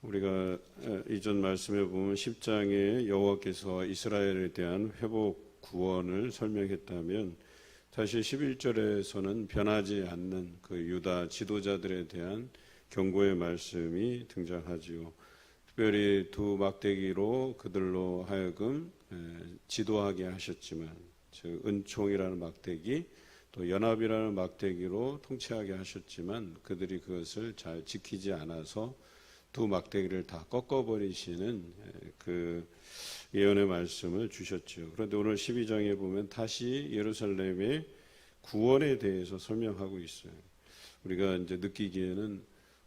우리가 이전 말씀에 보면 10장에 여호와께서 이스라엘에 대한 회복 구원을 설명했다면 사실 11절에서는 변하지 않는 그 유다 지도자들에 대한 경고의 말씀이 등장하지요. 특별히 두 막대기로 그들로 하여금 지도하게 하셨지만, 즉 은총이라는 막대기 또 연합이라는 막대기로 통치하게 하셨지만 그들이 그것을 잘 지키지 않아서 두 막대기를 다 꺾어버리시는 그 예언의 말씀을 주셨죠. 그런데 오늘 12장에 보면 다시 예루살렘의 구원에 대해서 설명하고 있어요. 우리가 이제 느끼기에는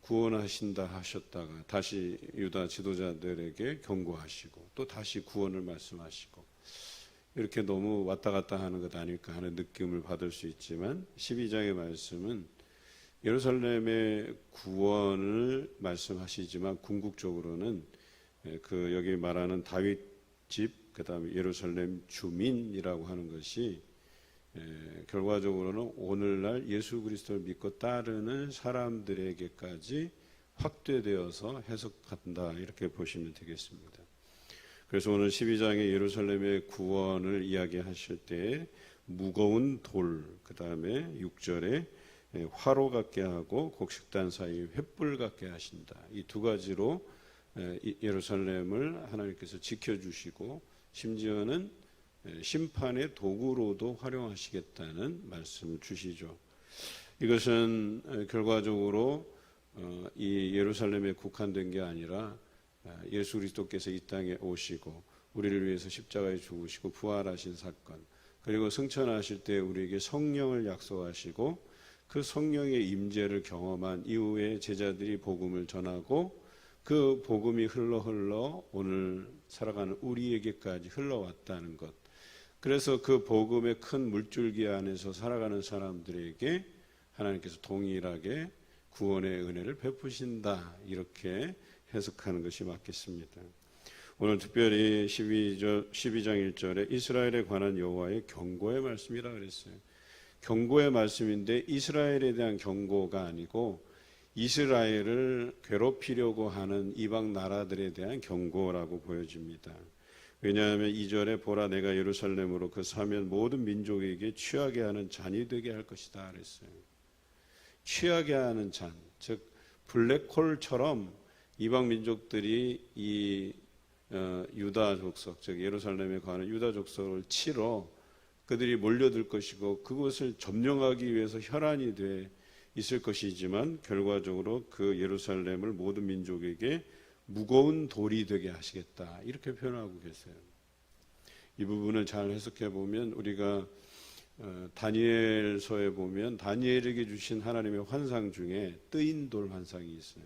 구원하신다 하셨다가 다시 유다 지도자들에게 경고하시고 또 다시 구원을 말씀하시고 이렇게 너무 왔다 갔다 하는 것 아닐까 하는 느낌을 받을 수 있지만 12장의 말씀은 예루살렘의 구원을 말씀하시지만 궁극적으로는 그 여기 말하는 다윗 집 그다음에 예루살렘 주민이라고 하는 것이 결과적으로는 오늘날 예수 그리스도를 믿고 따르는 사람들에게까지 확대되어서 해석한다 이렇게 보시면 되겠습니다. 그래서 오늘 12장의 예루살렘의 구원을 이야기하실 때 무거운 돌 그다음에 6절에 화로 같게 하고 곡식단 사이 횃불 같게 하신다. 이 두 가지로 예루살렘을 하나님께서 지켜주시고 심지어는 심판의 도구로도 활용하시겠다는 말씀을 주시죠. 이것은 결과적으로 이 예루살렘에 국한된 게 아니라 예수 그리스도께서 이 땅에 오시고 우리를 위해서 십자가에 죽으시고 부활하신 사건, 그리고 승천하실 때 우리에게 성령을 약속하시고 그 성령의 임재를 경험한 이후에 제자들이 복음을 전하고 그 복음이 흘러 오늘 살아가는 우리에게까지 흘러왔다는 것. 그래서 그 복음의 큰 물줄기 안에서 살아가는 사람들에게 하나님께서 동일하게 구원의 은혜를 베푸신다 이렇게 해석하는 것이 맞겠습니다. 오늘 특별히 12장 1절에 이스라엘에 관한 여호와의 경고의 말씀이라 그랬어요. 경고의 말씀인데 이스라엘에 대한 경고가 아니고 이스라엘을 괴롭히려고 하는 이방 나라들에 대한 경고라고 보여집니다. 왜냐하면 2절에 보라 내가 예루살렘으로 그 사면 모든 민족에게 취하게 하는 잔이 되게 할 것이다 그랬어요. 취하게 하는 잔, 즉 블랙홀처럼 이방 민족들이 이 유다 족속, 즉 예루살렘에 관한 유다 족속을 치러 그들이 몰려들 것이고 그것을 점령하기 위해서 혈안이 돼 있을 것이지만 결과적으로 그 예루살렘을 모든 민족에게 무거운 돌이 되게 하시겠다 이렇게 표현하고 계세요. 이 부분을 잘 해석해 보면 우리가 다니엘서에 보면 다니엘에게 주신 하나님의 환상 중에 뜨인 돌 환상이 있어요.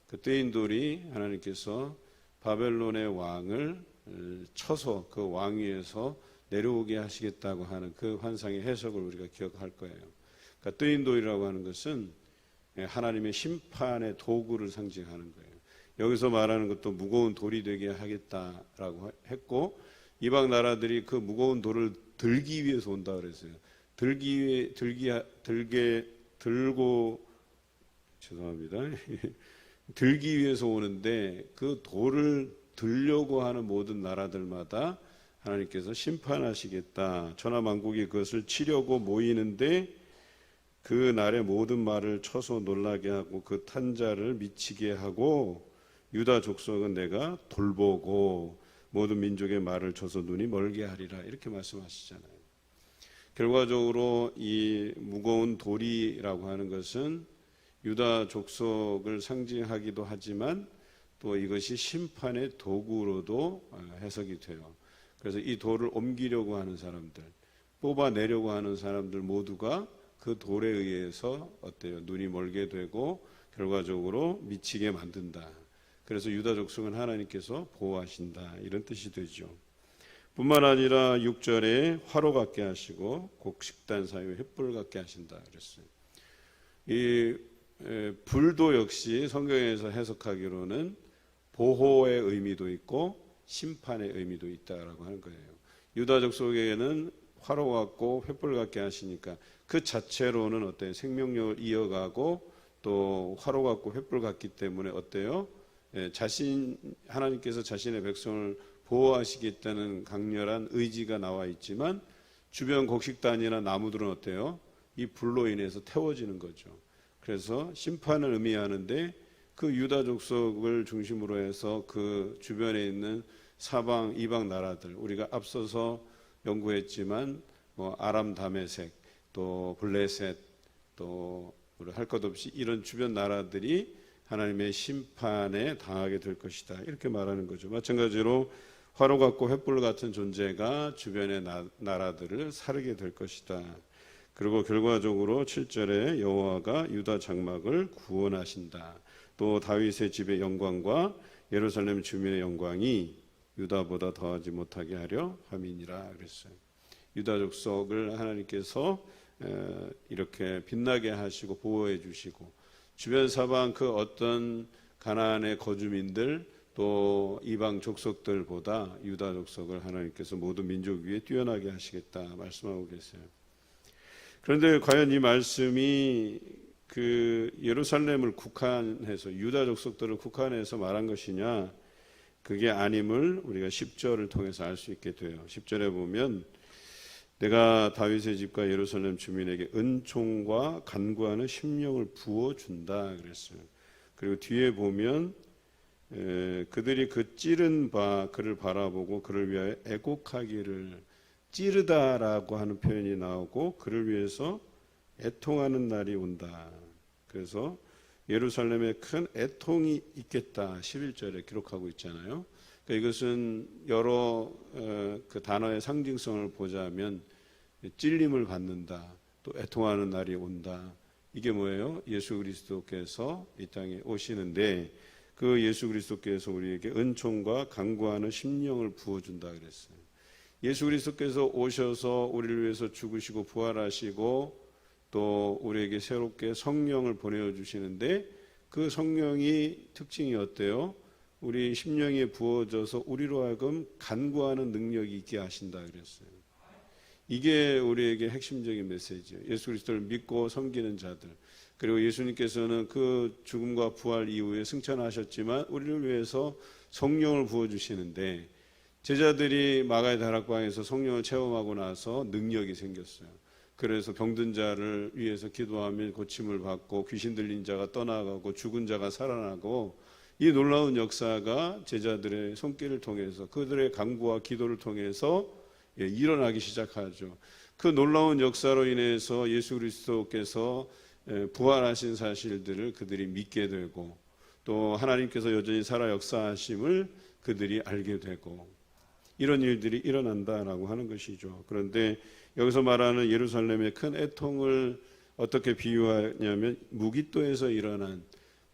그 뜨인 돌이 하나님께서 바벨론의 왕을 쳐서 그 왕위에서 내려오게 하시겠다고 하는 그 환상의 해석을 우리가 기억할 거예요. 그러니까 뜨인 돌이라고 하는 것은 하나님의 심판의 도구를 상징하는 거예요. 여기서 말하는 것도 무거운 돌이 되게 하겠다라고 했고 이방 나라들이 그 무거운 돌을 들기 위해서 온다 그랬어요. 들기 위해서 오는데 그 돌을 들려고 하는 모든 나라들마다 하나님께서 심판하시겠다. 천하만국이 그것을 치려고 모이는데 그 날에 모든 말을 쳐서 놀라게 하고 그 탄자를 미치게 하고 유다 족속은 내가 돌보고 모든 민족의 말을 쳐서 눈이 멀게 하리라 이렇게 말씀하시잖아요. 결과적으로 이 무거운 돌이라고 하는 것은 유다 족속을 상징하기도 하지만 또 이것이 심판의 도구로도 해석이 돼요. 그래서 이 돌을 옮기려고 하는 사람들, 뽑아내려고 하는 사람들 모두가 그 돌에 의해서 눈이 멀게 되고 결과적으로 미치게 만든다. 그래서 유다 족속은 하나님께서 보호하신다 이런 뜻이 되죠. 뿐만 아니라 6절에 화로 같게 하시고 곡식단 사이에 횃불 같게 하신다 그랬어요. 이 불도 역시 성경에서 해석하기로는 보호의 의미도 있고 심판의 의미도 있다라고 하는 거예요. 유다 족속에게는 화로 같고 횃불 같게 하시니까 그 자체로는 생명력을 이어가고 또 화로 같고 횃불 같기 때문에 하나님께서 자신의 백성을 보호하시겠다는 강렬한 의지가 나와 있지만 주변 곡식단이나 나무들은 어때요? 이 불로 인해서 태워지는 거죠. 그래서 심판을 의미하는데 그 유다 족속을 중심으로 해서 그 주변에 있는 사방 이방 나라들, 우리가 앞서서 연구했지만 뭐 아람 다메섹, 또 블레셋, 또 우리 할 것 없이 이런 주변 나라들이 하나님의 심판에 당하게 될 것이다, 이렇게 말하는 거죠. 마찬가지로 화로 같고 횃불 같은 존재가 주변의 나라들을 사르게 될 것이다. 그리고 결과적으로 7절에 여호와가 유다 장막을 구원하신다. 또 다윗의 집의 영광과 예루살렘 주민의 영광이 유다보다 더하지 못하게 하려 함이니라 그랬어요. 유다 족속을 하나님께서 이렇게 빛나게 하시고 보호해 주시고 주변 사방 그 어떤 가나안의 거주민들 또 이방 족속들보다 유다 족속을 하나님께서 모든 민족 위에 뛰어나게 하시겠다 말씀하고 계세요. 그런데 과연 이 말씀이 그 예루살렘을 국한해서 유다 족속들을 국한해서 말한 것이냐, 그게 아님을 우리가 10절을 통해서 알 수 있게 돼요. 10절에 보면 내가 다윗의 집과 예루살렘 주민에게 은총과 간구하는 심령을 부어준다 그랬어요. 그리고 뒤에 보면 그들이 그 찌른 바 그를 바라보고 그를 위하여 애곡하기를, 찌르다라고 하는 표현이 나오고 그를 위해서 애통하는 날이 온다. 그래서 예루살렘에 큰 애통이 있겠다 11절에 기록하고 있잖아요. 그러니까 이것은 여러 그 단어의 상징성을 보자면 찔림을 받는다, 또 애통하는 날이 온다. 이게 뭐예요? 예수 그리스도께서 이 땅에 오시는데 그 예수 그리스도께서 우리에게 은총과 간구하는 심령을 부어준다 그랬어요. 예수 그리스도께서 오셔서 우리를 위해서 죽으시고 부활하시고 또 우리에게 새롭게 성령을 보내주시는데 그 성령이 특징이 어때요? 우리 심령에 부어져서 우리로 하여금 간구하는 능력이 있게 하신다 그랬어요. 이게 우리에게 핵심적인 메시지예요. 예수 그리스도를 믿고 섬기는 자들, 그리고 예수님께서는 그 죽음과 부활 이후에 승천하셨지만 우리를 위해서 성령을 부어주시는데 제자들이 마가의 다락방에서 성령을 체험하고 나서 능력이 생겼어요. 그래서 병든 자를 위해서 기도하면 고침을 받고 귀신 들린 자가 떠나가고 죽은 자가 살아나고, 이 놀라운 역사가 제자들의 손길을 통해서 그들의 간구와 기도를 통해서 일어나기 시작하죠. 그 놀라운 역사로 인해서 예수 그리스도께서 부활하신 사실들을 그들이 믿게 되고 또 하나님께서 여전히 살아 역사하심을 그들이 알게 되고, 이런 일들이 일어난다라고 하는 것이죠. 그런데 여기서 말하는 예루살렘의 큰 애통을 어떻게 비유하냐면 무깃도에서 일어난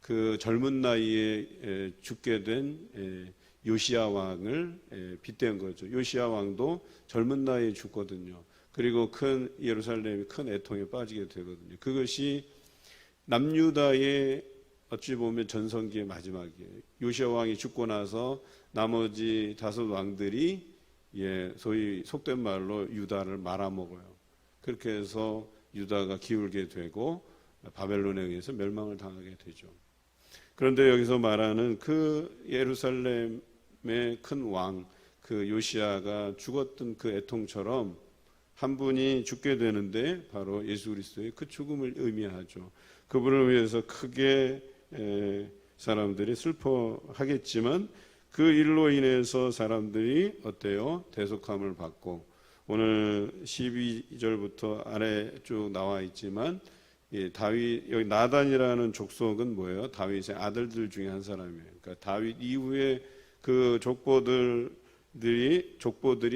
그 젊은 나이에 죽게 된 요시야 왕을 빗댄 거죠. 요시야 왕도 젊은 나이에 죽거든요. 그리고 큰 예루살렘이 큰 애통에 빠지게 되거든요. 그것이 남유다의 어찌 보면 전성기의 마지막이에요. 요시야 왕이 죽고 나서 나머지 5 왕들이 소위 속된 말로 유다를 말아먹어요. 그렇게 해서 유다가 기울게 되고 바벨론에 의해서 멸망을 당하게 되죠. 그런데 여기서 말하는 그 예루살렘의 큰 왕, 그 요시야가 죽었던 그 애통처럼 한 분이 죽게 되는데 바로 예수 그리스도의 그 죽음을 의미하죠. 그분을 위해서 크게 사람들이 슬퍼하겠지만 그 일로 인해서 사람들이 어때요? 대속함을 받고, 오늘 12절부터 아래 쭉 나와 있지만 다윗, 여기 나단이라는 족속은 뭐예요? 다윗의 아들들 중에 한 사람이에요. 그러니까 다윗 이후에 그 족보들이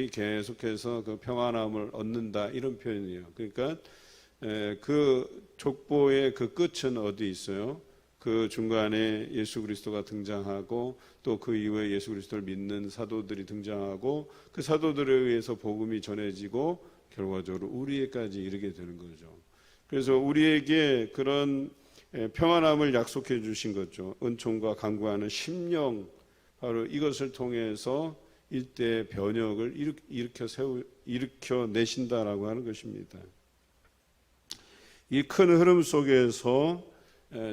계속해서 그 평안함을 얻는다, 이런 표현이에요. 그러니까 그 족보의 그 끝은 어디 있어요? 그 중간에 예수 그리스도가 등장하고 또 그 이후에 예수 그리스도를 믿는 사도들이 등장하고 그 사도들에 의해서 복음이 전해지고 결과적으로 우리에까지 이르게 되는 거죠. 그래서 우리에게 그런 평안함을 약속해 주신 거죠. 은총과 간구하는 심령, 바로 이것을 통해서 일대 변혁을 일으켜 내신다라고 하는 것입니다. 이 큰 흐름 속에서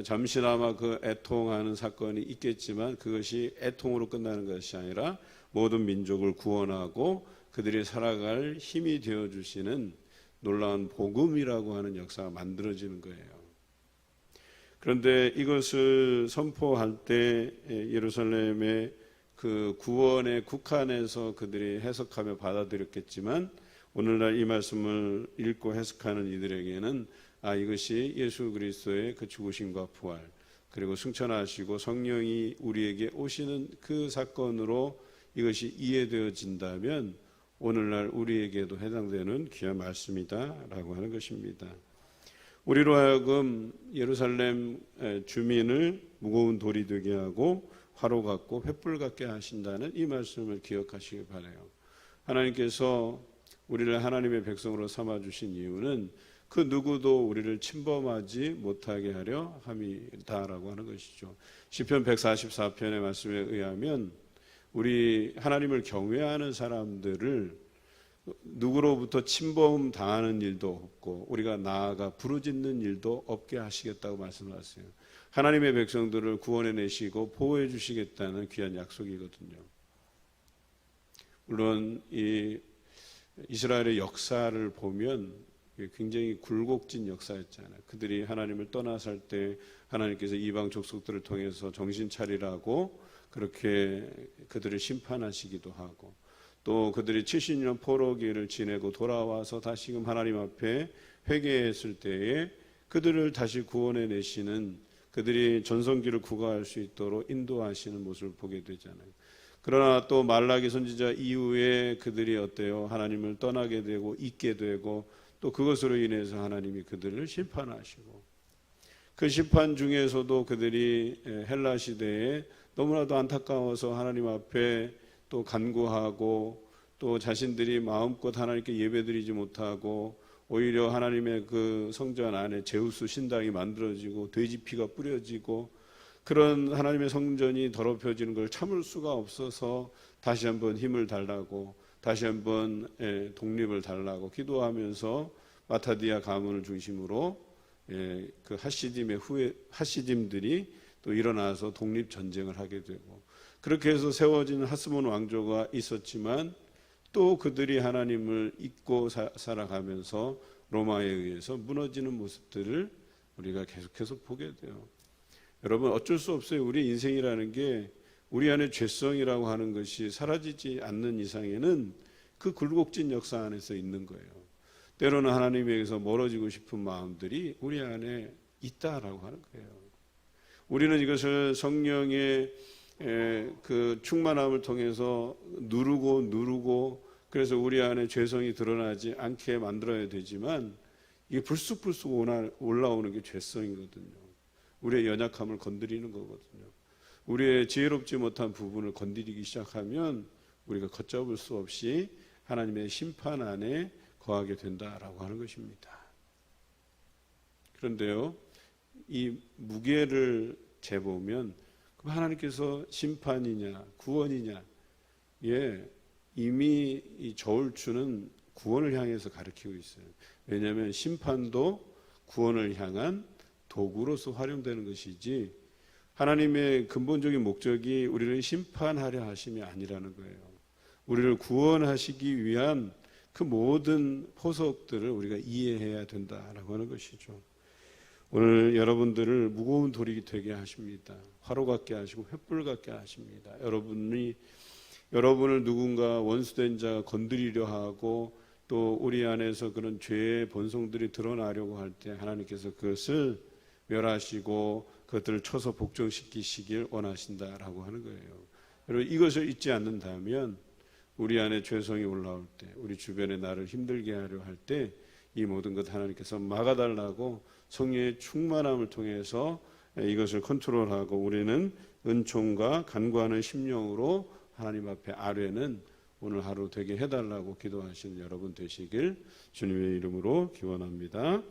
잠시나마 그 애통하는 사건이 있겠지만 그것이 애통으로 끝나는 것이 아니라 모든 민족을 구원하고 그들이 살아갈 힘이 되어주시는 놀라운 복음이라고 하는 역사가 만들어지는 거예요. 그런데 이것을 선포할 때 예루살렘의 그 구원의 국한에서 그들이 해석하며 받아들였겠지만 오늘날 이 말씀을 읽고 해석하는 이들에게는 이것이 예수 그리스도의 그 죽으심과 부활 그리고 승천하시고 성령이 우리에게 오시는 그 사건으로 이것이 이해되어진다면 오늘날 우리에게도 해당되는 귀한 말씀이다라고 하는 것입니다. 우리로 하여금 예루살렘 주민을 무거운 돌이 되게 하고 화로 같고 횃불 같게 하신다는 이 말씀을 기억하시기 바라요. 하나님께서 우리를 하나님의 백성으로 삼아주신 이유는 그 누구도 우리를 침범하지 못하게 하려 함이다라고 하는 것이죠. 시편 144편의 말씀에 의하면 우리 하나님을 경외하는 사람들을 누구로부터 침범 당하는 일도 없고 우리가 나아가 부르짖는 일도 없게 하시겠다고 말씀하셨어요. 하나님의 백성들을 구원해 내시고 보호해 주시겠다는 귀한 약속이거든요. 물론 이 이스라엘의 역사를 보면 굉장히 굴곡진 역사였잖아요. 그들이 하나님을 떠나살 때 하나님께서 이방 족속들을 통해서 정신 차리라고 그렇게 그들을 심판하시기도 하고 또 그들이 70년 포로기를 지내고 돌아와서 다시금 하나님 앞에 회개했을 때에 그들을 다시 구원해 내시는 그들이 전성기를 구가할 수 있도록 인도하시는 모습을 보게 되잖아요. 그러나 또 말라기 선지자 이후에 그들이 어때요? 하나님을 떠나게 되고 잊게 되고 또 그것으로 인해서 하나님이 그들을 심판하시고 그 심판 중에서도 그들이 헬라 시대에 너무나도 안타까워서 하나님 앞에 또 간구하고 또 자신들이 마음껏 하나님께 예배드리지 못하고 오히려 하나님의 그 성전 안에 제우스 신당이 만들어지고 돼지 피가 뿌려지고 그런 하나님의 성전이 더럽혀지는 걸 참을 수가 없어서 다시 한번 힘을 달라고 다시 한번 독립을 달라고 기도하면서 마타디아 가문을 중심으로 그 하시딤들이 또 일어나서 독립 전쟁을 하게 되고 그렇게 해서 세워진 하스몬 왕조가 있었지만 또 그들이 하나님을 잊고 살아가면서 로마에 의해서 무너지는 모습들을 우리가 계속해서 보게 돼요. 여러분 어쩔 수 없어요. 우리 인생이라는 게 우리 안에 죄성이라고 하는 것이 사라지지 않는 이상에는 그 굴곡진 역사 안에서 있는 거예요. 때로는 하나님에게서 멀어지고 싶은 마음들이 우리 안에 있다라고 하는 거예요. 우리는 이것을 성령의 그 충만함을 통해서 누르고 그래서 우리 안에 죄성이 드러나지 않게 만들어야 되지만 이게 불쑥불쑥 올라오는 게 죄성이거든요. 우리의 연약함을 건드리는 거거든요. 우리의 지혜롭지 못한 부분을 건드리기 시작하면 우리가 걷잡을 수 없이 하나님의 심판 안에 거하게 된다라고 하는 것입니다. 그런데요, 이 무게를 재보면 그럼 하나님께서 심판이냐 구원이냐 이미 이 저울추는 구원을 향해서 가리키고 있어요. 왜냐하면 심판도 구원을 향한 도구로서 활용되는 것이지 하나님의 근본적인 목적이 우리를 심판하려 하심이 아니라는 거예요. 우리를 구원하시기 위한 그 모든 포석들을 우리가 이해해야 된다라고 하는 것이죠. 오늘 여러분들을 무거운 돌이 되게 하십니다. 화로 같게 하시고 횃불 같게 하십니다. 여러분을 누군가 원수된 자가 건드리려 하고 또 우리 안에서 그런 죄의 본성들이 드러나려고 할 때 하나님께서 그것을 멸하시고 그것들을 쳐서 복종시키시길 원하신다라고 하는 거예요. 여러분 이것을 잊지 않는다면 우리 안에 죄성이 올라올 때 우리 주변에 나를 힘들게 하려 할 때 이 모든 것 하나님께서 막아달라고 성령의 충만함을 통해서 이것을 컨트롤하고 우리는 은총과 간구하는 심령으로 하나님 앞에 아뢰는 오늘 하루 되게 해달라고 기도하시는 여러분 되시길 주님의 이름으로 기원합니다.